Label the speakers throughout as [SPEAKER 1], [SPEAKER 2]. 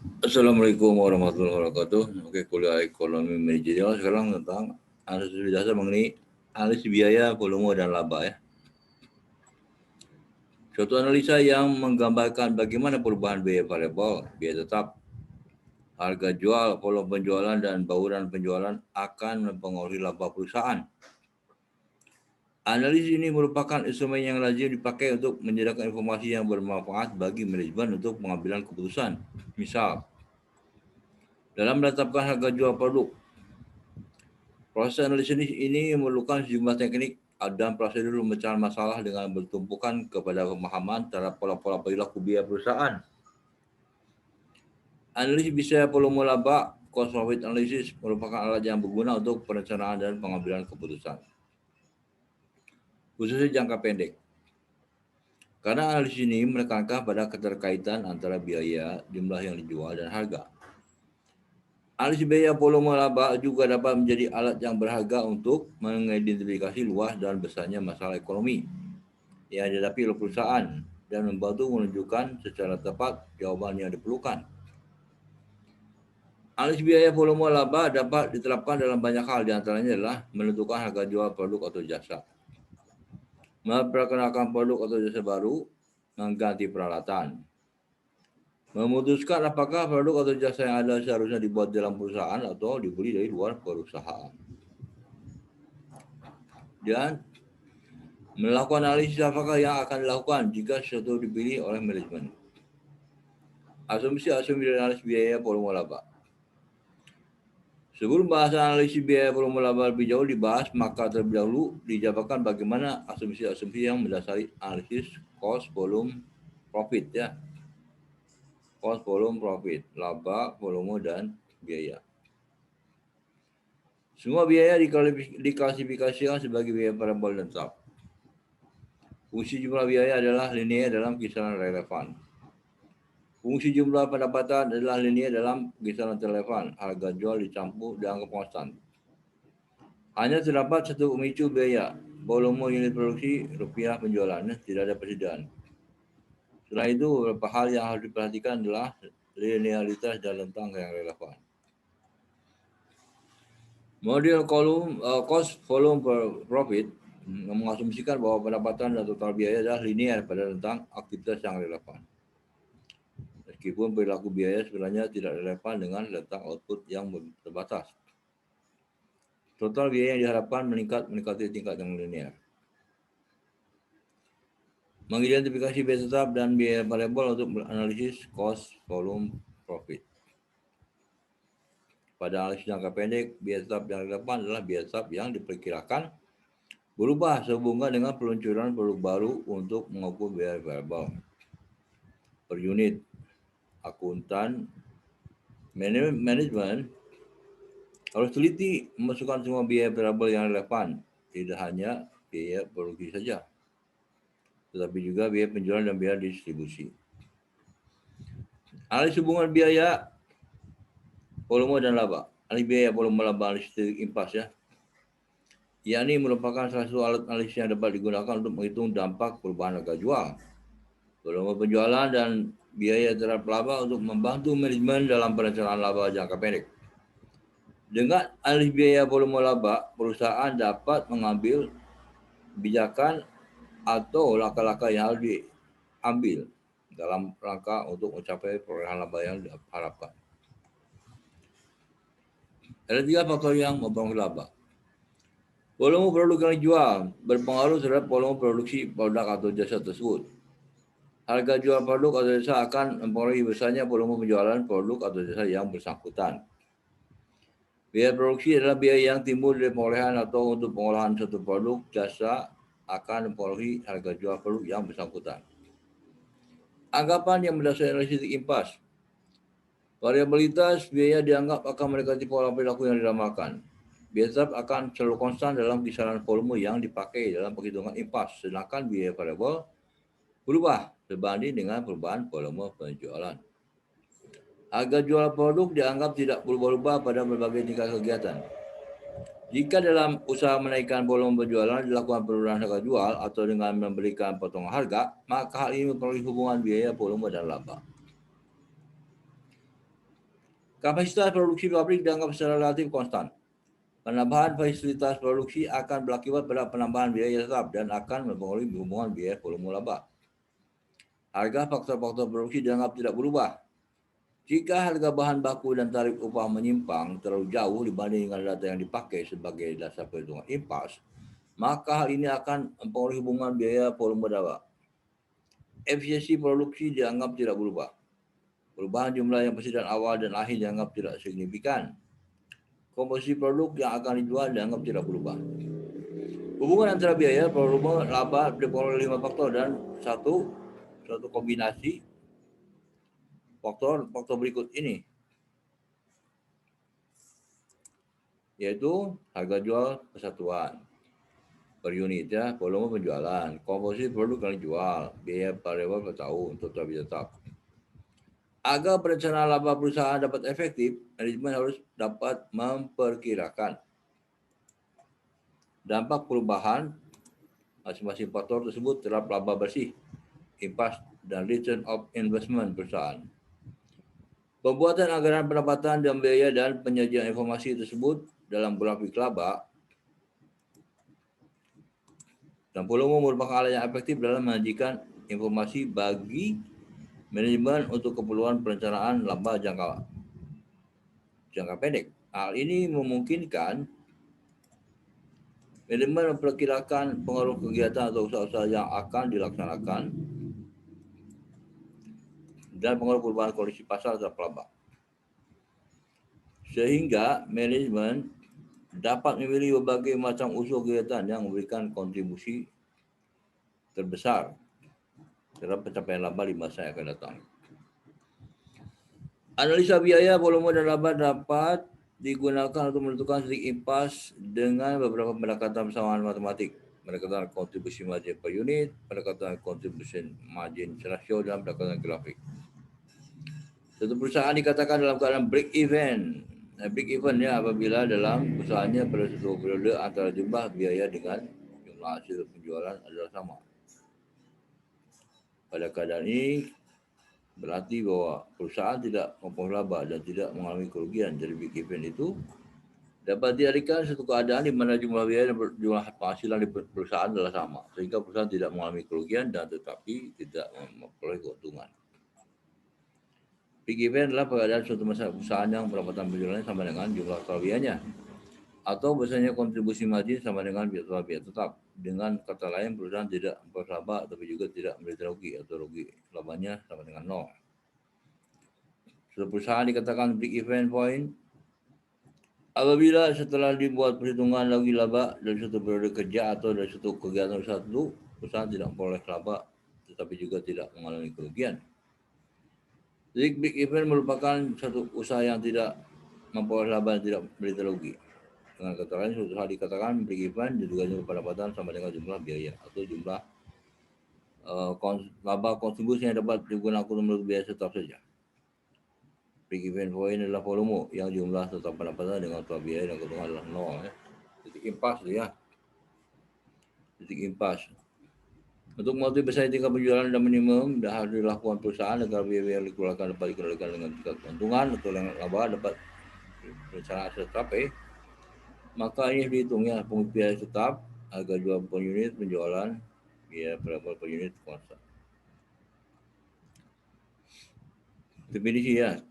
[SPEAKER 1] Assalamualaikum warahmatullahi wabarakatuh. Oke, kuliah ekonomi manajerial sekarang tentang analisis dasar mengenai analisis biaya, volume, dan laba ya. Suatu analisa yang menggambarkan bagaimana perubahan biaya variabel, biaya tetap, harga jual, volume penjualan, dan bauran penjualan akan mempengaruhi laba perusahaan. Analisis ini merupakan instrumen yang lazim dipakai untuk menyediakan informasi yang bermanfaat bagi manajemen untuk pengambilan keputusan. Misal, dalam menetapkan harga jual produk, proses analisis ini memerlukan sejumlah teknik dan prosedur pemecahan masalah dengan bertumpukan kepada pemahaman terhadap pola-pola perilaku biaya perusahaan. Analisis bisa volume laba, cost profit analysis merupakan alat yang berguna untuk perencanaan dan pengambilan keputusan, khususnya jangka pendek. Karena analisis ini menekankan pada keterkaitan antara biaya, jumlah yang dijual, dan harga. Analisis biaya volume laba juga dapat menjadi alat yang berharga untuk mengidentifikasi luas dan besarnya masalah ekonomi yang dihadapi oleh perusahaan dan membantu menunjukkan secara tepat jawaban yang diperlukan. Analisis biaya volume laba dapat diterapkan dalam banyak hal, diantaranya adalah menentukan harga jual produk atau jasa, memperkenalkan produk atau jasa baru, mengganti peralatan, memutuskan apakah produk atau jasa yang ada seharusnya dibuat dalam perusahaan atau dibeli dari luar perusahaan, dan melakukan analisis apakah yang akan dilakukan jika sesuatu dipilih oleh manajemen. Asumsi-asumsi dari analisis biaya volume laba. Sebelum bahasan analisis biaya volume laba lebih jauh dibahas, maka terlebih dahulu dijabarkan bagaimana asumsi-asumsi yang mendasari analisis cost, volume, profit ya. Cost, volume, profit, laba, volume, dan biaya. Semua biaya diklasifikasikan sebagai biaya variabel dan tetap. Fungsi jumlah biaya adalah linear dalam kisaran relevan. Fungsi jumlah pendapatan adalah linear dalam kisaran relevan. Harga jual dicampur dianggap konstan. Hanya terdapat satu pemicu biaya, volume unit produksi, rupiah penjualannya, tidak ada persediaan. Setelah itu, beberapa hal yang harus diperhatikan adalah linearitas dan rentang yang relevan. Model cost volume profit mengasumsikan bahwa pendapatan dan total biaya adalah linear pada rentang aktivitas yang relevan. Meskipun perilaku biaya sebenarnya tidak relevan dengan rentang output yang terbatas. Total biaya yang diharapkan mendekati tingkat yang linear. Mengidentifikasi biaya tetap dan biaya variabel untuk menganalisis cost, volume, profit. Pada analisis jangka pendek, biaya tetap yang relevan adalah biaya tetap yang diperkirakan berubah sehubungan dengan peluncuran produk baru untuk mengukur biaya variabel per unit. Akuntan manajemen harus teliti memasukkan semua biaya variabel yang relevan, tidak hanya biaya produksi saja, tetapi juga biaya penjualan dan biaya distribusi. Analisis hubungan biaya, volume, dan laba. Analisis biaya, volume, laba, analisis impas ya. Ini merupakan salah satu alat analisis yang dapat digunakan untuk menghitung dampak perubahan harga jual, volume penjualan, dan biaya terhadap laba untuk membantu manajemen dalam perencanaan laba jangka pendek. Dengan analisis biaya volume laba, perusahaan dapat mengambil kebijakan atau langkah-langkah yang harus diambil dalam rangka untuk mencapai perolehan laba yang diharapkan. Ada 3 faktor yang mempengaruhi laba. Volume produk yang dijual berpengaruh terhadap volume produksi produk atau jasa tersebut. Harga jual produk atau jasa akan mempengaruhi besarnya volume penjualan produk atau jasa yang bersangkutan. Biaya produksi adalah biaya yang timbul dari perolehan atau untuk pengolahan suatu produk jasa akan mempengaruhi harga jual produk yang bersangkutan. Anggapan yang berdasarkan analisis impas. Variabilitas biaya dianggap akan mendekati pola perilaku yang diramalkan. Biaya tetap akan selalu konstan dalam kisaran volume yang dipakai dalam perhitungan impas, sedangkan biaya variabel berubah sebanding dengan perubahan volume penjualan. Harga jual produk dianggap tidak berubah-ubah pada berbagai tingkat kegiatan. Jika dalam usaha menaikkan volume penjualan dilakukan penurunan harga jual atau dengan memberikan potongan harga, maka hal ini mempengaruhi hubungan biaya, volume, dan laba. Kapasitas produksi pabrik dianggap secara relatif konstan. Penambahan fasilitas produksi akan berakibat pada penambahan biaya tetap dan akan mempengaruhi hubungan biaya volume laba. Harga faktor-faktor produksi dianggap tidak berubah. Jika harga bahan baku dan tarif upah menyimpang terlalu jauh dibanding dengan data yang dipakai sebagai dasar perhitungan impas, maka hal ini akan mempengaruhi hubungan biaya volume laba. Efisiensi produksi dianggap tidak berubah. Perubahan jumlah yang persediaan awal dan akhir dianggap tidak signifikan. Komposisi produk yang akan dijual dianggap tidak berubah. Hubungan antara biaya, volume, laba dipengaruhi 5 faktor dan satu kombinasi faktor berikut ini, yaitu harga jual persatuan per unit ya, volume penjualan, komposisi produk yang dijual, biaya variabel per tahun, total biaya tetap. Agar perencanaan laba perusahaan dapat efektif, manajemen harus dapat memperkirakan dampak perubahan masing-masing faktor tersebut terhadap laba bersih, impas, dan return of investment perusahaan. Pembuatan anggaran pendapatan dan biaya dan penyajian informasi tersebut dalam grafik laba dan volume merupakan alat yang efektif dalam menyajikan informasi bagi manajemen untuk keperluan perencanaan laba jangka pendek. Hal ini memungkinkan manajemen memperkirakan pengaruh kegiatan atau usaha-usaha yang akan dilaksanakan dan pengaruh perubahan kondisi pasar terhadap laba. Sehingga manajemen dapat memilih berbagai macam usul kegiatan yang memberikan kontribusi terbesar terhadap pencapaian laba di masa yang akan datang. Analisa biaya, volume, dan laba dapat digunakan untuk menentukan titik impas dengan beberapa pendekatan persamaan matematik. Pendekatan kontribusi margin per unit, pendekatan kontribusi margin ratio, dan pendekatan grafik. Satu perusahaan dikatakan dalam keadaan break even. Break even ya apabila dalam usahanya pada suatu periode antara jumlah biaya dengan jumlah hasil penjualan adalah sama. Pada keadaan ini berarti bahwa perusahaan tidak memperoleh laba dan tidak mengalami kerugian. Jadi break even itu dapat diartikan satu keadaan di mana jumlah biaya dan jumlah penghasilan di perusahaan adalah sama, sehingga perusahaan tidak mengalami kerugian dan tetapi tidak memperoleh keuntungan. Break even adalah keadaan suatu perusahaan yang pendapatan penjualannya sama dengan jumlah biayanya, atau biasanya kontribusi margin sama dengan biaya tetap. Dengan kata lain, perusahaan tidak memperoleh laba tapi juga tidak menderita rugi atau rugi labanya sama dengan nol. Suatu perusahaan dikatakan break even point apabila setelah dibuat perhitungan lagi laba dari suatu periode kerja atau dari suatu kegiatan usaha itu, perusahaan tidak memperoleh laba tetapi juga tidak mengalami kerugian. Jadi break even merupakan satu usaha yang tidak memperoleh laba dan tidak menderita rugi. Dengan kata lain, suatu hal dikatakan break even juga jumlah pendapatan sama dengan jumlah biaya atau jumlah laba kontribusi yang dapat digunakan untuk biaya tetap saja. Break even point adalah volume yang jumlah tetap pendapatan dengan total biaya dan keuntungan adalah nol. Titik impas ya. Titik impas. Untuk mengetahui besar tingkat penjualan dan minimum dah harus dilakukan perusahaan agar biaya yang dikeluarkan dapat dikendalikan dengan tingkat keuntungan atau yang laba dapat rencana tercapai. Maka ini dihitungnya biaya tetap, harga jual per unit, penjualan, biaya per unit konstan. Definisi ya.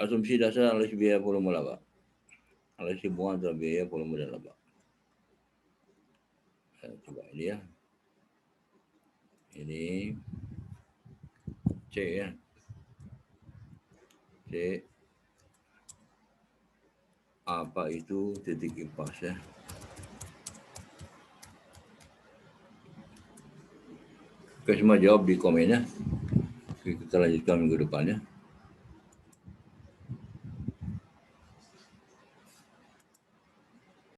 [SPEAKER 1] Asumsi dasar analisis biaya volume laba. Analisis hubungan antara biaya volume dan laba. Coba ini ya. Ini C ya. C. Apa itu titik impas ya? Oke, semua jawab di komen ya. Kita lanjutkan minggu depan ya.